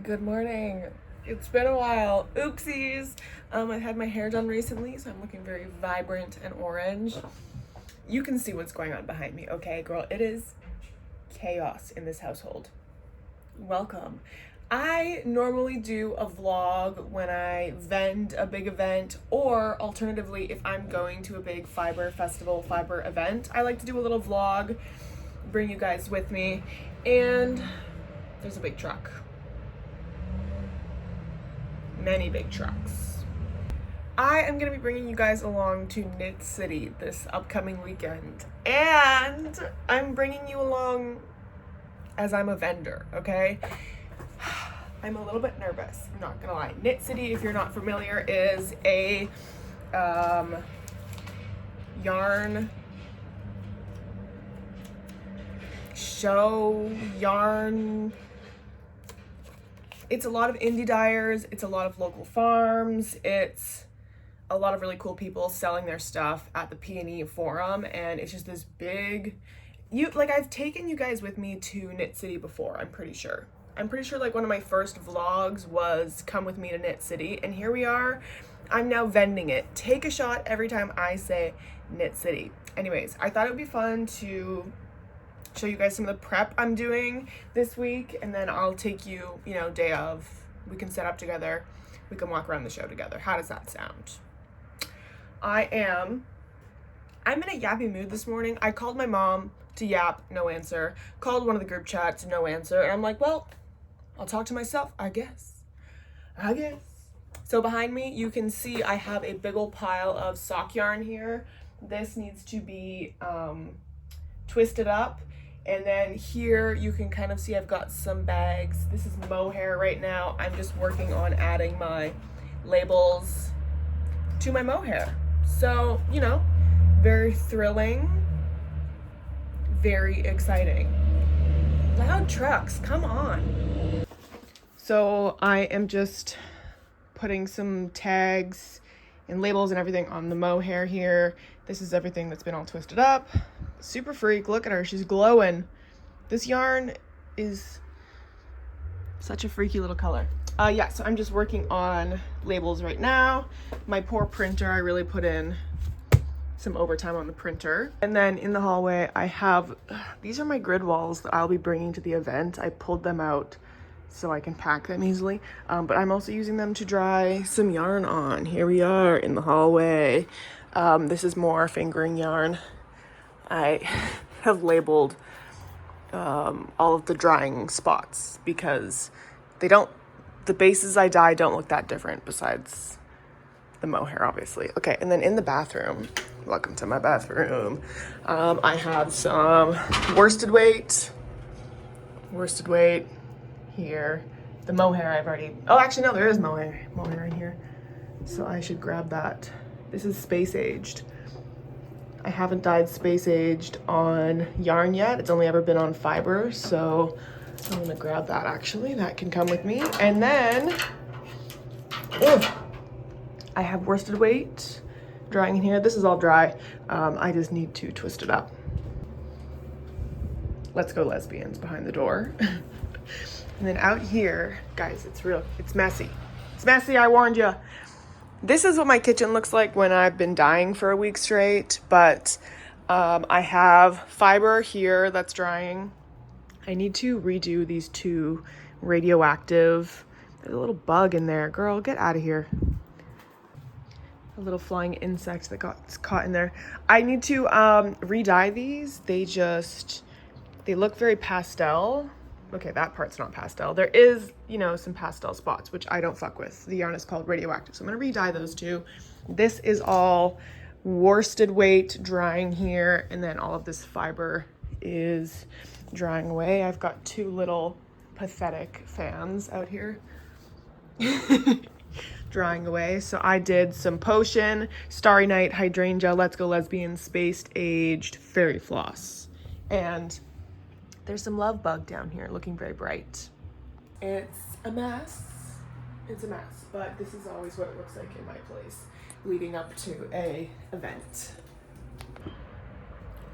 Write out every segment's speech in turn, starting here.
Good morning. It's been a while. Oopsies. I had my hair done recently, so I'm looking very vibrant and orange. You can see what's going on behind me, okay, girl? It is chaos in this household. Welcome. I normally do a vlog when I vend a big event, or alternatively, if I'm going to a big fibre festival, fibre event, I like to do a little vlog, bring you guys with me, and there's a big truck. Many big trucks. I am going to be bringing you guys along to Knit City this upcoming weekend, and I'm bringing you along as I'm a vendor, okay? I'm a little bit nervous, I'm not gonna lie. Knit City, if you're not familiar, is a yarn show, it's a lot of indie dyers, it's a lot of local farms, it's a lot of really cool people selling their stuff at the P&E Forum, and it's just this big, I've taken you guys with me to Knit City before, I'm pretty sure like one of my first vlogs was come with me to Knit City, and here we are. I'm now vending it. Take a shot every time I say Knit City. Anyways, I thought it would be fun to show you guys some of the prep I'm doing this week, and then I'll take you, day of. We can set up together. We can walk around the show together. How does that sound? I'm in a yappy mood this morning. I called my mom to yap, no answer. Called one of the group chats, no answer. And I'm like, well, I'll talk to myself, I guess. So behind me, you can see I have a big old pile of sock yarn here. This needs to be twisted up. And then here you can kind of see I've got some bags. This is mohair right now. I'm just working on adding my labels to my mohair. So, very thrilling, very exciting. Loud trucks, come on. So I am just putting some tags and labels and everything on the mohair here. This is everything that's been all twisted up. Super freak, look at her, she's glowing. This yarn is such a freaky little color. So I'm just working on labels right now. My poor printer, I really put in some overtime on the printer. And then in the hallway, I have, these are my grid walls that I'll be bringing to the event. I pulled them out so I can pack them easily. But I'm also using them to dry some yarn on. Here we are in the hallway. This is more fingering yarn. I have labeled all of the drying spots because the bases I dye don't look that different besides the mohair, obviously. Okay, and then in the bathroom, welcome to my bathroom, I have some worsted weight here. The mohair I've already, actually no, there is mohair in here, so I should grab that. This is space aged. I haven't dyed space aged on yarn yet. It's only ever been on fiber, so I'm gonna grab that actually. That can come with me. And then, I have worsted weight drying in here. This is all dry. I just need to twist it up. Let's go lesbians behind the door. And then out here, guys, it's messy. It's messy, I warned you. This is what my kitchen looks like when I've been dyeing for a week straight, but I have fiber here that's drying. I need to redo these two radioactive, there's a little bug in there. Girl, get out of here. A little flying insect that got caught in there. I need to re-dye these. They look very pastel. Okay, that part's not pastel. There is, some pastel spots, which I don't fuck with. The yarn is called radioactive, so I'm gonna re-dye those two. This is all worsted weight drying here, and then all of this fiber is drying away. I've got two little pathetic fans out here drying away. So I did some Potion, Starry Night, Hydrangea, Let's Go Lesbian, Spaced Aged, Fairy Floss. And there's some Love Bug down here looking very bright. It's a mess, but this is always what it looks like in my place leading up to a event.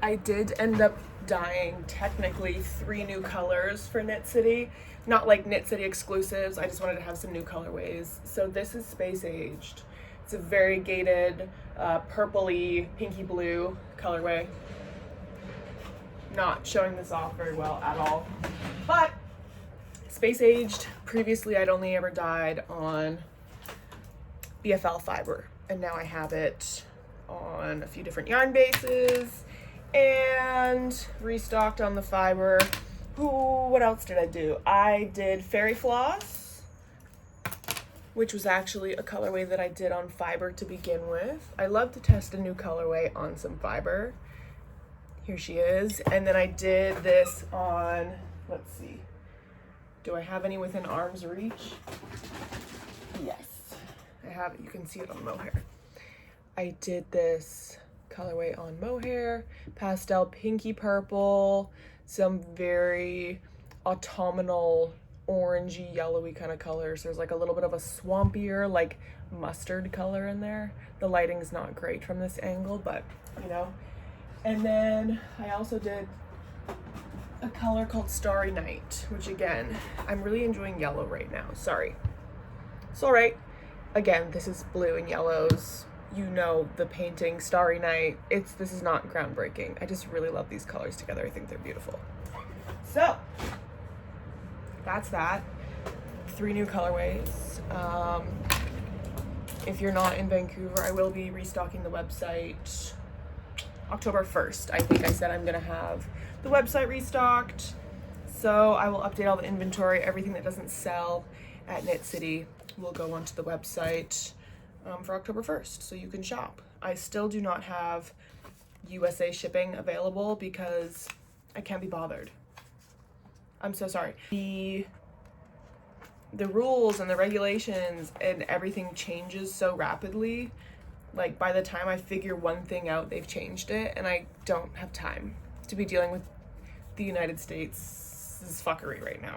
I did end up dyeing technically 3 new colors for Knit City. Not like Knit City exclusives, I just wanted to have some new colorways. So this is Space Aged. It's a variegated, purpley, pinky blue colorway. Not showing this off very well at all, but Space Aged. Previously I'd only ever dyed on BFL fiber, and now I have it on a few different yarn bases and restocked on the fiber. Ooh, what else did I do? I did Fairy Floss, which was actually a colorway that I did on fiber to begin with. I love to test a new colorway on some fiber. Here she is. And then I did this on, let's see, do I have any within arm's reach? Yes, I have it. You can see it on mohair. I did this colorway on mohair, pastel pinky purple, some very autumnal orangey yellowy kind of colors. There's like a little bit of a swampier like mustard color in there. The lighting's not great from this angle, but you know. And then I also did a color called Starry Night, which again, I'm really enjoying yellow right now. Sorry. It's all right. Again, this is blue and yellows. You know the painting Starry Night. This is not groundbreaking. I just really love these colors together. I think they're beautiful. So that's that. 3 new colorways. If you're not in Vancouver, I will be restocking the website October 1st. I think I said I'm gonna have the website restocked. So I will update all the inventory. Everything that doesn't sell at Knit City will go onto the website for October 1st, so you can shop. I still do not have USA shipping available because I can't be bothered. I'm so sorry. The rules and the regulations and everything changes so rapidly. Like by the time I figure one thing out, they've changed it, and I don't have time to be dealing with the United States' fuckery right now.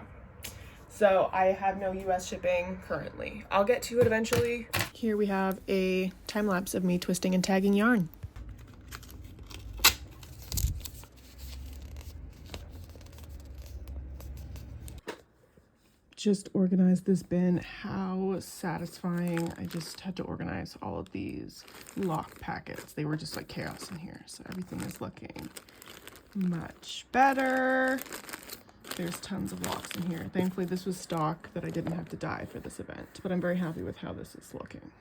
So I have no US shipping currently. I'll get to it eventually. Here we have a time lapse of me twisting and tagging yarn. Just organized this bin. How satisfying. I just had to organize all of these lock packets. They were just like chaos in here. So everything is looking much better. There's tons of locks in here. Thankfully this was stock that I didn't have to dye for this event, but I'm very happy with how this is looking.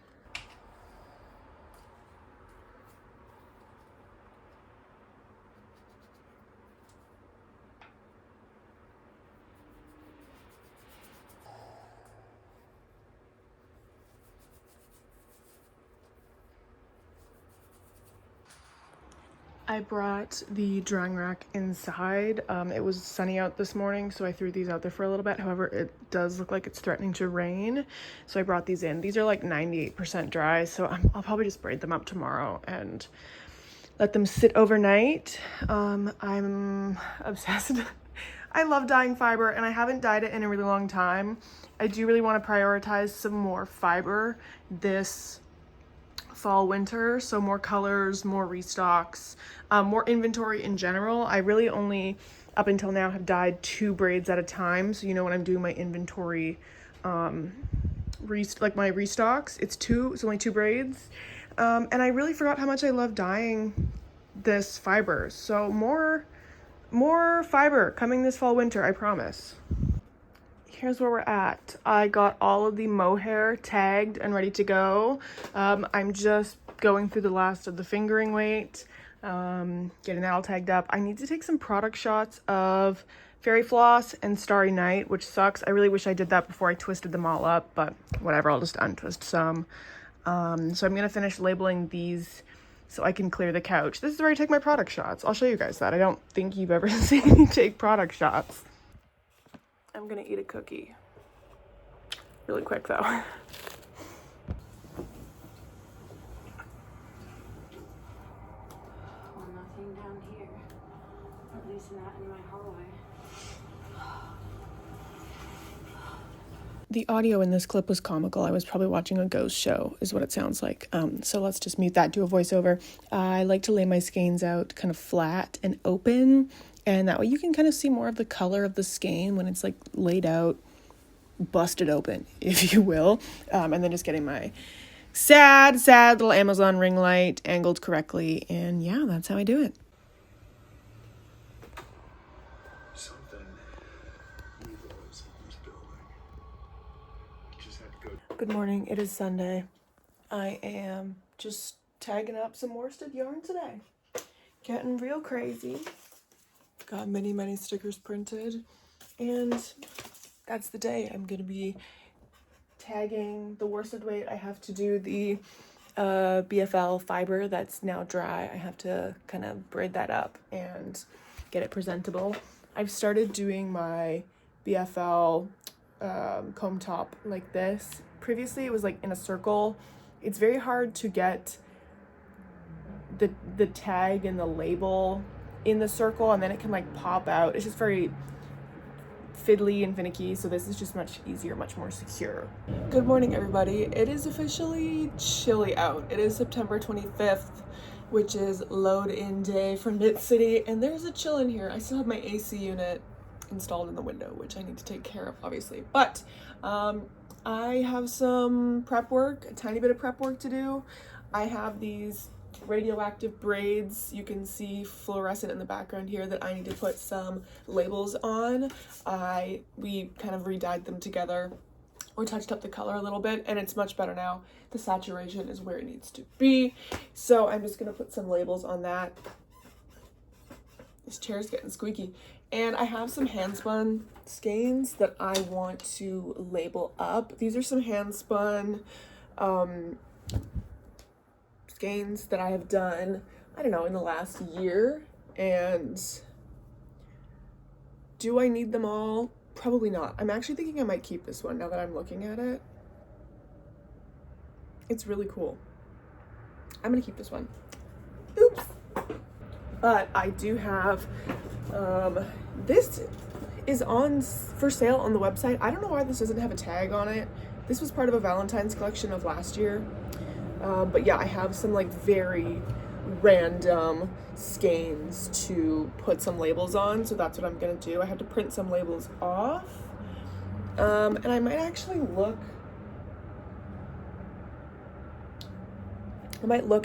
I brought the drying rack inside. It was sunny out this morning, so I threw these out there for a little bit. However, it does look like it's threatening to rain, so I brought these in. These are like 98% dry, so I'll probably just braid them up tomorrow and let them sit overnight. I'm obsessed. I love dyeing fiber, and I haven't dyed it in a really long time. I do really want to prioritize some more fiber this fall winter, so more colors, more restocks, more inventory in general. I really only up until now have dyed 2 braids at a time, so you know when I'm doing my inventory like my restocks, it's only 2 braids, and I really forgot how much I love dyeing this fiber. So more fiber coming this fall winter, I promise. Here's where we're at. I got all of the mohair tagged and ready to go. I'm just going through the last of the fingering weight, getting that all tagged up. I need to take some product shots of Fairy Floss and Starry Night, which sucks. I really wish I did that before I twisted them all up, but whatever, I'll just untwist some. So I'm gonna finish labeling these so I can clear the couch. This is where I take my product shots. I'll show you guys that. I don't think you've ever seen me take product shots. I'm gonna eat a cookie really quick though. Well, nothing down here, at least not in my hallway. The audio in this clip was comical. I was probably watching a ghost show is what it sounds like. So let's just mute that, do a voiceover. I like to lay my skeins out kind of flat and open And that way you can kind of see more of the color of the skein when it's like laid out, busted open, if you will. And then just getting my sad little Amazon ring light angled correctly. And yeah, that's how I do it. Good morning. It is Sunday. I am just tagging up some worsted yarn today. Getting real crazy. Got many stickers printed. And that's the day. I'm going to be tagging the worsted weight. I have to do the BFL fibre that's now dry. I have to kind of braid that up and get it presentable. I've started doing my BFL comb top like this. Previously it was like in a circle. It's very hard to get the tag and the label in the circle, and then it can like pop out. It's just very fiddly and finicky, so this is just much easier, much more secure. Good morning, everybody. It is officially chilly out. It is September 25th, which is load-in day for Knit City, and there's a chill in here. I still have my AC unit installed in the window, which I need to take care of, obviously. But I have some prep work, a tiny bit of prep work to do. I have these radioactive braids, you can see fluorescent in the background here, that I need to put some labels on. We kind of re-dyed them together, or touched up the color a little bit, and it's much better now. The saturation is where it needs to be. So I'm just gonna put some labels on that. This chair's getting squeaky. And I have some hand spun skeins that I want to label up. These are some hand spun skeins that I have done, I don't know, in the last year. And do I need them all? Probably not. I'm actually thinking I might keep this one now that I'm looking at it. It's really cool. I'm gonna keep this one. Oops. But I do have, this is on for sale on the website. I don't know why this doesn't have a tag on it. This was part of a Valentine's collection of last year. But yeah, I have some like very random skeins to put some labels on, so that's what I'm gonna do. I have to print some labels off, and I might actually look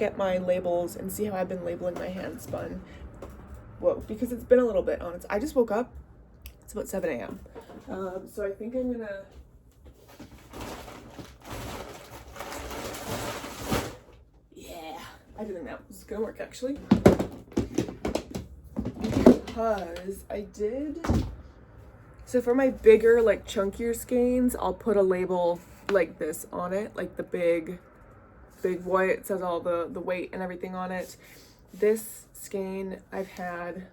at my labels and see how I've been labeling my hand spun. Whoa, because it's been a little bit, honest. I just woke up. It's about 7 a.m. So I think I'm gonna I didn't think that was gonna work actually, because I did. So for my bigger, like chunkier skeins, I'll put a label like this on it, like the big white. It says all the weight and everything on it. This skein I've had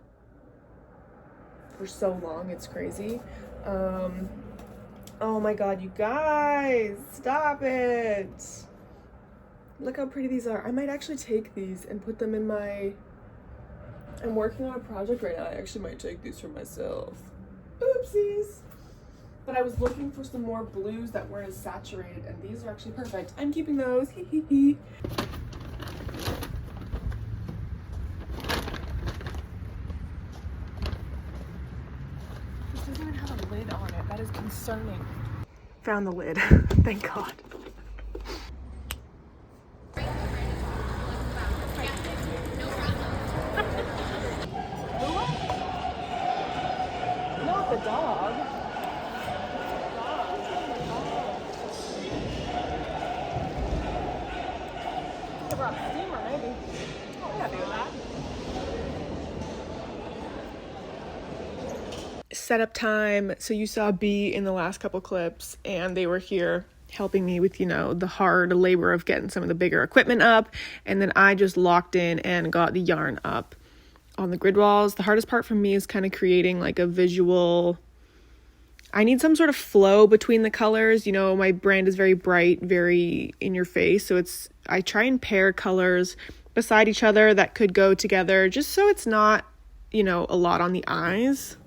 for so long, it's crazy. Oh my god, you guys, stop it. Look how pretty these are. I might actually take these and put them in my... I'm working on a project right now. I actually might take these for myself. Oopsies. But I was looking for some more blues that weren't as saturated, and these are actually perfect. I'm keeping those. Hee hee hee. This doesn't even have a lid on it. That is concerning. Found the lid. Thank God. Not the dog. I brought a steamer, maybe. Oh, I'm happy with that. Setup time. So you saw B in the last couple clips, and they were here helping me with, you know, the hard labor of getting some of the bigger equipment up, and then I just locked in and got the yarn up on the grid walls. The hardest part for me is kind of creating like a visual. I need some sort of flow between the colors. You know, my brand is very bright, very in your face, so I try and pair colors beside each other that could go together, just so it's not, you know, a lot on the eyes.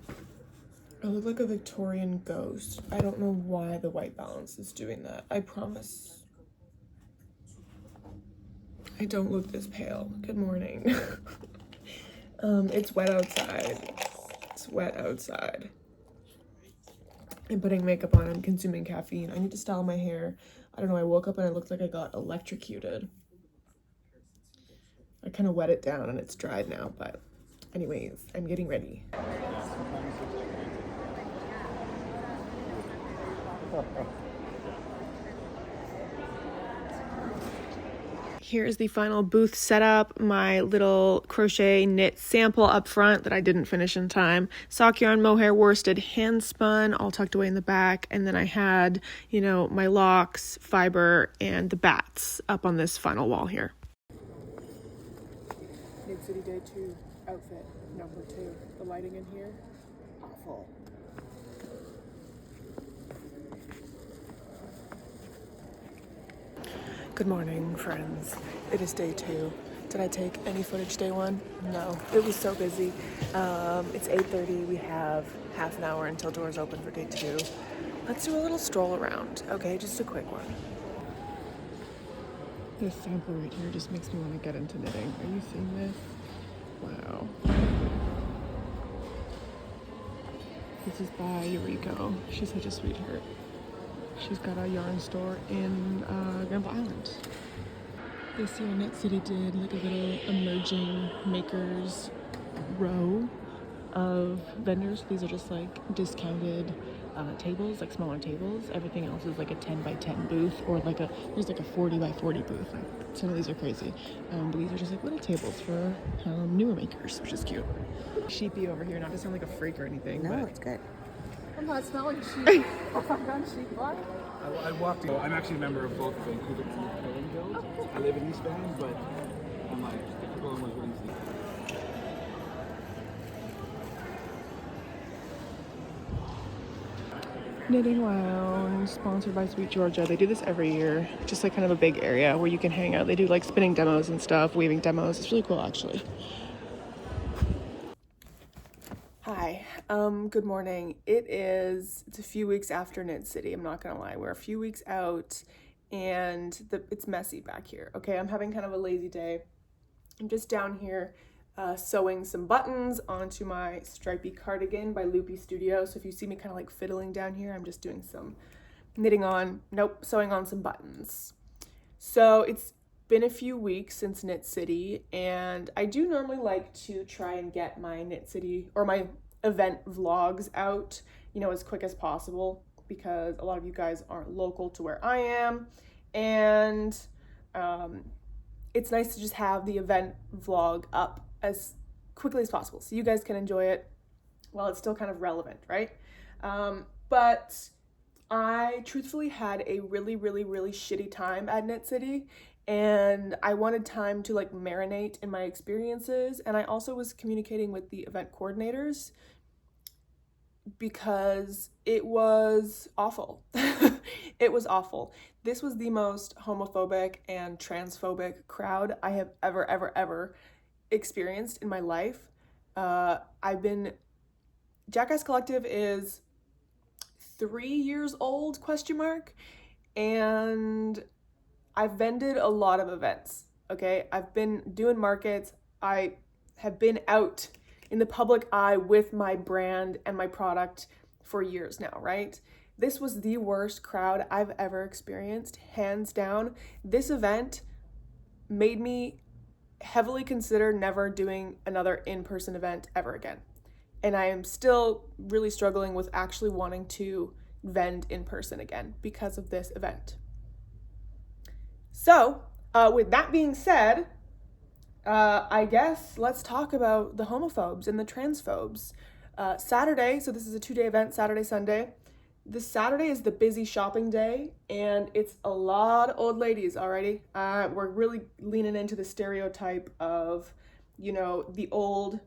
I look like a Victorian ghost. I don't know why the white balance is doing that. I promise I don't look this pale. Good morning. It's wet outside. it's wet outside. I'm putting makeup on, I'm consuming caffeine. I need to style my hair. I don't know, I woke up and I looked like I got electrocuted. I kind of wet it down and it's dried now, but anyways, I'm getting ready. Here's the final booth setup, my little crochet knit sample up front that I didn't finish in time. Sock yarn, mohair worsted, hand spun, all tucked away in the back. And then I had, you know, my locks, fiber, and the bats up on this final wall here. Knit City Day 2 outfit number 2. The lighting in here, awful. Good morning, friends. It is day 2. Did I take any footage day 1? No, it was so busy. It's 8:30. We have half an hour until doors open for day 2. Let's do a little stroll around, okay? Just a quick one. This sample right here just makes me want to get into knitting. Are you seeing this? Wow. This is by Eureka. She's such a sweetheart. She's got a yarn store in Granville Island. This year Knit City did like a little emerging makers row of vendors. These are just like discounted tables, like smaller tables. Everything else is like a 10 by 10 booth, or like there's like a 40 by 40 booth. Like, some of these are crazy, but these are just like little tables for newer makers, which is cute. Sheepy over here, not to sound like a freak or anything. No, but it's good. I'm not smelling sheep. Oh my god, sheep blood. I walked in. I'm actually a member of both Vancouver and Pelham Guilds. I live in East Van, but I'm like, the Pelham was really easy. Knitting Lounge, sponsored by Sweet Georgia. They do this every year. Just like kind of a big area where you can hang out. They do like spinning demos and stuff, weaving demos. It's really cool, actually. Hi, good morning. It's a few weeks after Knit City. I'm not gonna lie, we're a few weeks out and it's messy back here. Okay, I'm having kind of a lazy day. I'm just down here sewing some buttons onto my stripy cardigan by Loopy Studio. So if you see me kind of like fiddling down here, I'm just doing some sewing on some buttons. So it's been a few weeks since Knit City, and I do normally like to try and get my Knit City or my event vlogs out, you know, as quick as possible, because a lot of you guys aren't local to where I am, and it's nice to just have the event vlog up as quickly as possible so you guys can enjoy it while it's still kind of relevant, right? But I truthfully had a really shitty time at Knit City, and I wanted time to like marinate in my experiences, and I also was communicating with the event coordinators because it was awful. It was awful. This was the most homophobic and transphobic crowd I have ever experienced in my life. JackassCollective is 3 years old, ? And I've vended a lot of events, okay? I've been doing markets. I have been out in the public eye with my brand and my product for years now, right? This was the worst crowd I've ever experienced, hands down. This event made me heavily consider never doing another in-person event ever again. And I am still really struggling with actually wanting to vend in person again because of this event. So, with that being said, I guess let's talk about the homophobes and the transphobes. Saturday, so this is a 2-day event, Saturday, Sunday. This Saturday is the busy shopping day, and it's a lot of old ladies already. We're really leaning into the stereotype of, you know, the old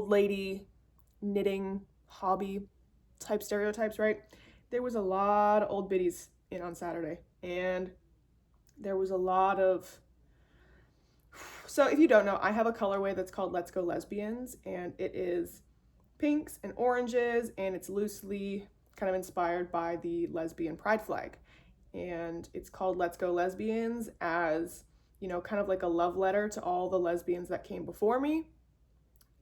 lady knitting hobby type stereotypes, right? There was a lot of old biddies in on Saturday, and there was a lot of, so if you don't know, I have a colorway that's called Let's Go Lesbians, and it is pinks and oranges, and it's loosely kind of inspired by the lesbian pride flag, and it's called Let's Go Lesbians as, you know, kind of like a love letter to all the lesbians that came before me.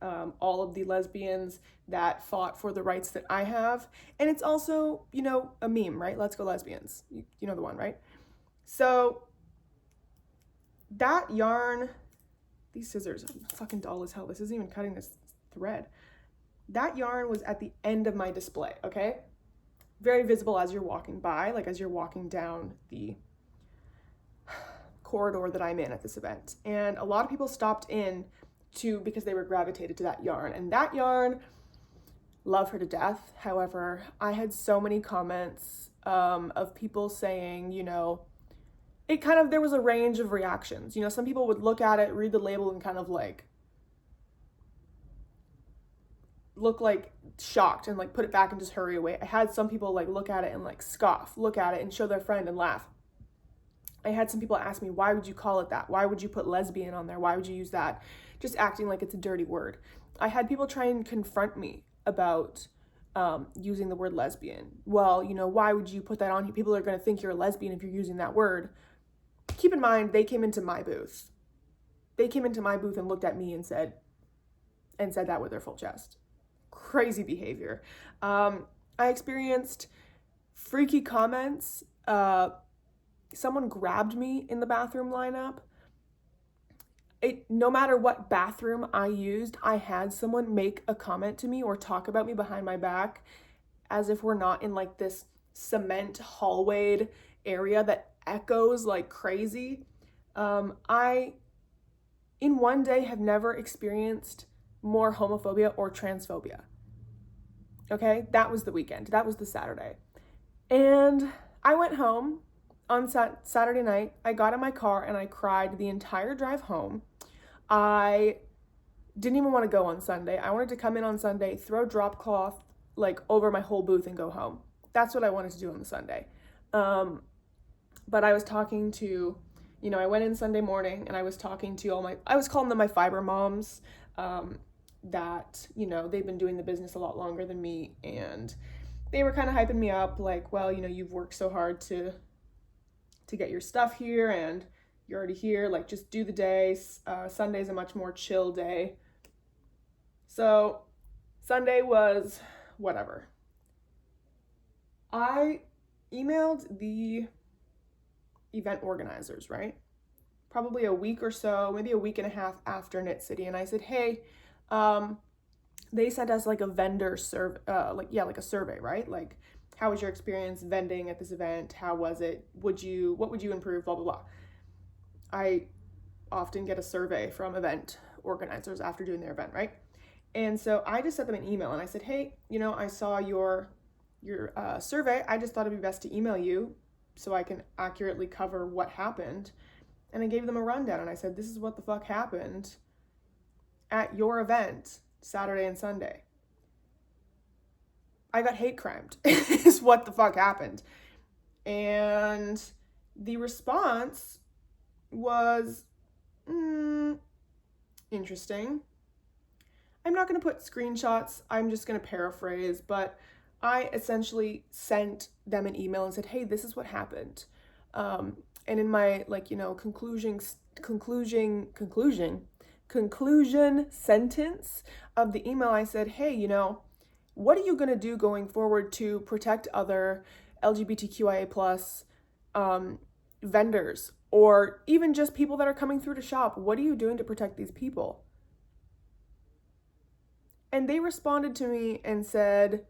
all of the lesbians that fought for the rights that I have. And it's also, you know, a meme, right? Let's go lesbians. You know the one, right? So that yarn, these scissors, I'm fucking dull as hell. This isn't even cutting this thread. That yarn was at the end of my display, okay? Very visible as you're walking by, like as you're walking down the corridor that I'm in at this event. And a lot of people stopped in because they were gravitated to that yarn. And that yarn, love her to death. However, I had so many comments of people saying, you know, there was a range of reactions. You know, some people would look at it, read the label, and kind of like look like shocked and like put it back and just hurry away. I had some people like look at it and like scoff, look at it and show their friend and laugh. I had some people ask me, why would you call it that? Why would you put lesbian on there? Why would you use that? Just acting like it's a dirty word. I had people try and confront me about using the word lesbian. Well, you know, why would you put that on here? People are going to think you're a lesbian if you're using that word. Keep in mind, they came into my booth. They came into my booth and looked at me and said that with their full chest. Crazy behavior. I experienced freaky comments. Someone grabbed me in the bathroom lineup. No matter what bathroom I used, I had someone make a comment to me or talk about me behind my back as if we're not in like this cement hallwayed area that echoes like crazy. I, in one day, have never experienced more homophobia or transphobia. Okay, that was the weekend. That was the Saturday. And I went home on Saturday night. I got in my car and I cried the entire drive home. I didn't even want to go on Sunday. I wanted to come in on Sunday, throw drop cloth like over my whole booth and go home. That's what I wanted to do on the Sunday. But I was talking to, you know, I went in Sunday morning and I was talking to I was calling them my fibre moms, that, you know, they've been doing the business a lot longer than me, and they were kind of hyping me up like, well, you know, you've worked so hard to get your stuff here and you're already here, like just do the day. Sunday's a much more chill day. So Sunday was whatever. I emailed the event organizers, right? Probably a week or so, maybe a week and a half after Knit City. And I said, hey, they sent us like a vendor survey, like a survey, right? Like, how was your experience vending at this event? How was it? What would you improve? Blah, blah, blah. I often get a survey from event organizers after doing their event, right? And so I just sent them an email and I said, hey, you know, I saw your survey. I just thought it'd be best to email you so I can accurately cover what happened. And I gave them a rundown and I said, this is what the fuck happened at your event Saturday and Sunday. I got hate crimed is what the fuck happened. And the response was interesting. I'm not going to put screenshots. I'm just going to paraphrase, but I essentially sent them an email and said, hey, this is what happened. And in my, like, you know, conclusion sentence of the email, I said, hey, you know, what are you going to do going forward to protect other LGBTQIA plus vendors, or even just people that are coming through to shop? What are you doing to protect these people? And they responded to me and said,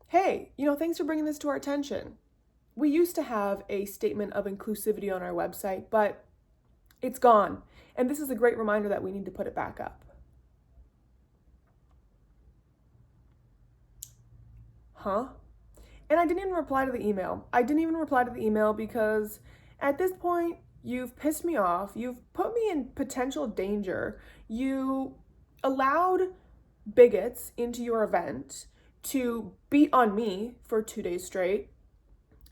hey, you know, thanks for bringing this to our attention. We used to have a statement of inclusivity on our website, but it's gone. And this is a great reminder that we need to put it back up. Huh? And I didn't even reply to the email. Because at this point, you've pissed me off. You've put me in potential danger. You allowed bigots into your event to beat on me for 2 days straight.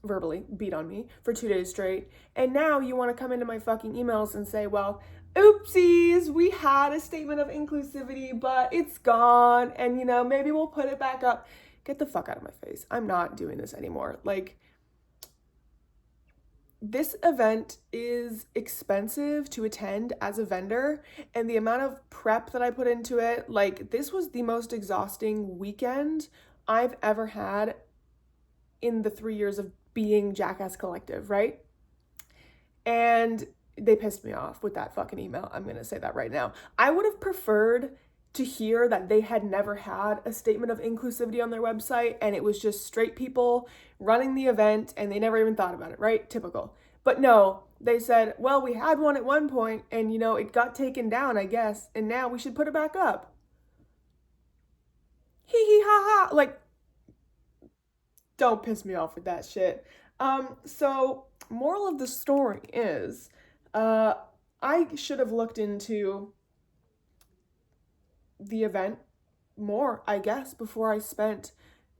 Verbally beat on me for 2 days straight. And now you want to come into my fucking emails and say, well, oopsies, we had a statement of inclusivity, but it's gone. And, you know, maybe we'll put it back up. Get the fuck out of my face. I'm not doing this anymore. Like, this event is expensive to attend as a vendor, and the amount of prep that I put into it, like, this was the most exhausting weekend I've ever had in the 3 years of being Jackass Collective, right? And they pissed me off with that fucking email. I'm gonna say that right now. I would have preferred to hear that they had never had a statement of inclusivity on their website and it was just straight people running the event and they never even thought about it, right? Typical. But no, they said, well, we had one at one point and, you know, it got taken down, I guess, and now we should put it back up. Hee hee ha ha. Like, don't piss me off with that shit. So moral of the story is, I should have looked into the event more, I guess, before I spent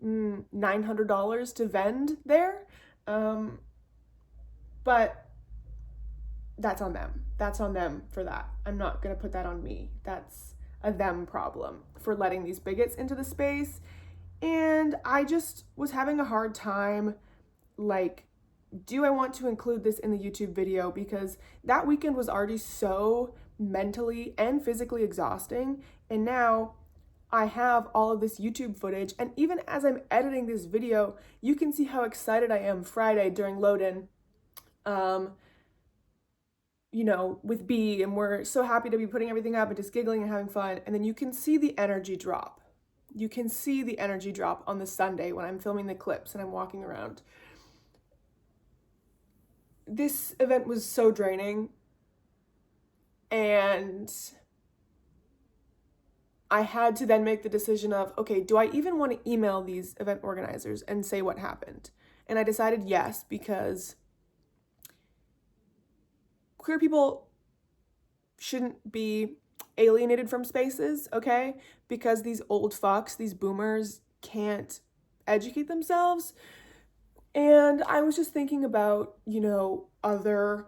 $900 to vend there. But that's on them. That's on them for that. I'm not gonna put that on me. That's a them problem for letting these bigots into the space. And I just was having a hard time, like, do I want to include this in the YouTube video? Because that weekend was already so mentally and physically exhausting. And now I have all of this YouTube footage. And even as I'm editing this video, you can see how excited I am Friday during load-in, you know, with B, and we're so happy to be putting everything up and just giggling and having fun. And then you can see the energy drop. You can see the energy drop on the Sunday when I'm filming the clips and I'm walking around. This event was so draining, and I had to then make the decision of, okay, do I even want to email these event organizers and say what happened? And I decided yes, because queer people shouldn't be alienated from spaces, okay? Because these old fucks, these boomers, can't educate themselves. And I was just thinking about, you know, other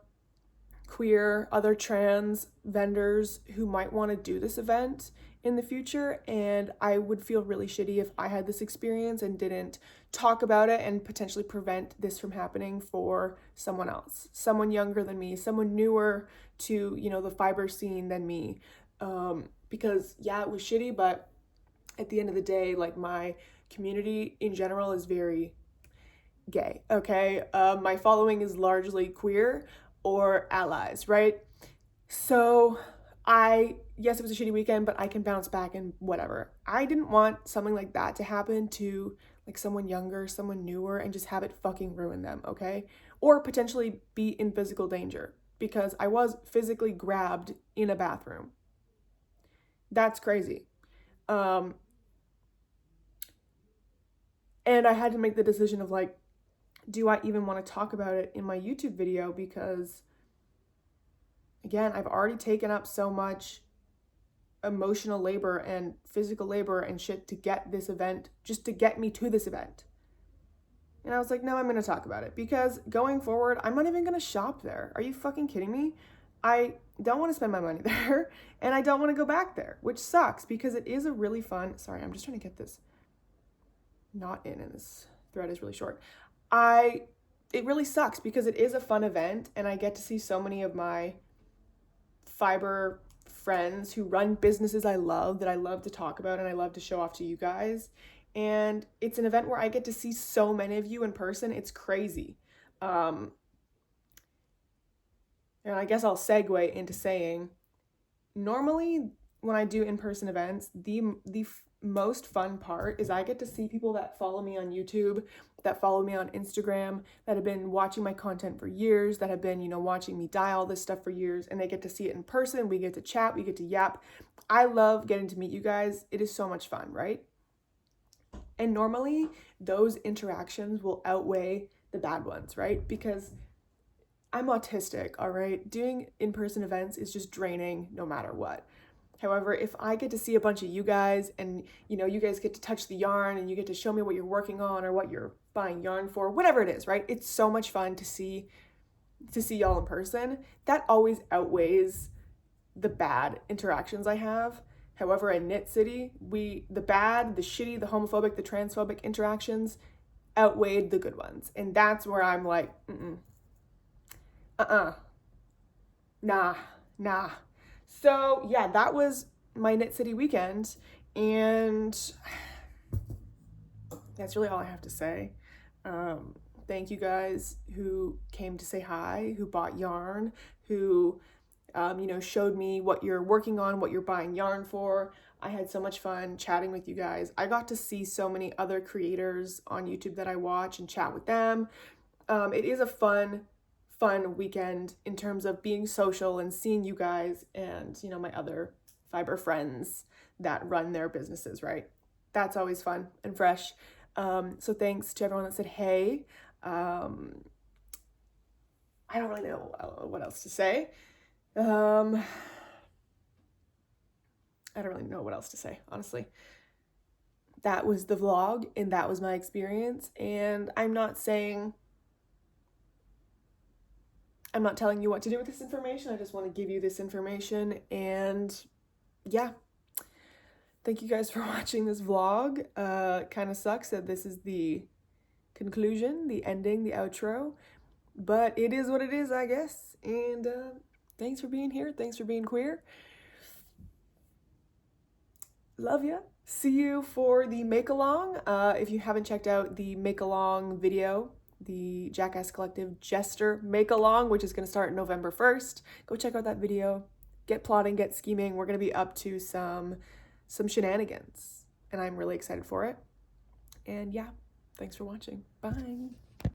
queer, other trans vendors who might want to do this event in the future, and I would feel really shitty if I had this experience and didn't talk about it and potentially prevent this from happening for someone else, someone younger than me, someone newer to, you know, the fibre scene than me. Because yeah, it was shitty, but at the end of the day, like, my community in general is very gay, okay? My following is largely queer or allies, right? So yes, it was a shitty weekend, but I can bounce back and whatever. I didn't want something like that to happen to, like, someone younger, someone newer, and just have it fucking ruin them, okay? Or potentially be in physical danger, because I was physically grabbed in a bathroom. That's crazy. And I had to make the decision of, like, do I even want to talk about it in my YouTube video? Because again, I've already taken up so much emotional labor and physical labor and shit to get this event, just to get me to this event. And I was like, no, I'm going to talk about it, because going forward, I'm not even going to shop there. Are you fucking kidding me? I don't want to spend my money there, and I don't want to go back there, which sucks, because it is a really fun, sorry, I'm just trying to get this knot in, and this thread is really short. It really sucks because it is a fun event, and I get to see so many of my fiber friends who run businesses I love, that I love to talk about and I love to show off to you guys. And it's an event where I get to see so many of you in person. It's crazy. And I guess I'll segue into saying, normally when I do in-person events, the most fun part is I get to see people that follow me on YouTube, that follow me on Instagram, that have been watching my content for years, that have been, you know, watching me dye all this stuff for years, and they get to see it in person. We get to chat, we get to yap. I love getting to meet you guys. It is so much fun, right? And normally those interactions will outweigh the bad ones, right? Because I'm autistic, all right? Doing in-person events is just draining no matter what. However, if I get to see a bunch of you guys, and, you know, you guys get to touch the yarn and you get to show me what you're working on or what you're buying yarn for, whatever it is, right? It's so much fun to see y'all in person. That always outweighs the bad interactions I have. However, in Knit City, the bad, the shitty, the homophobic, the transphobic interactions outweighed the good ones. And that's where I'm like, Nah, nah. So yeah, that was my Knit City weekend, and that's really all I have to say. Thank you guys who came to say hi, who bought yarn, who showed me what you're working on, what you're buying yarn for. I had so much fun chatting with you guys. I got to see so many other creators on YouTube that I watch and chat with them. It is a fun weekend in terms of being social and seeing you guys and, my other fiber friends that run their businesses, right? That's always fun and fresh. So thanks to everyone that said hey. I don't really know what else to say. I don't really know what else to say, honestly. That was the vlog, and that was my experience. And I'm not telling you what to do with this information. I just want to give you this information. And yeah, thank you guys for watching this vlog. Kind of sucks that this is the conclusion, the ending, the outro. But it is what it is, I guess. And thanks for being here. Thanks for being queer. Love ya. See you for the make-along. If you haven't checked out the make-along video, the Jackass Collective Jester make-along, which is going to start November 1st, go check out that video. Get plotting, get scheming. We're going to be up to some shenanigans, and I'm really excited for it. And yeah, thanks for watching. Bye.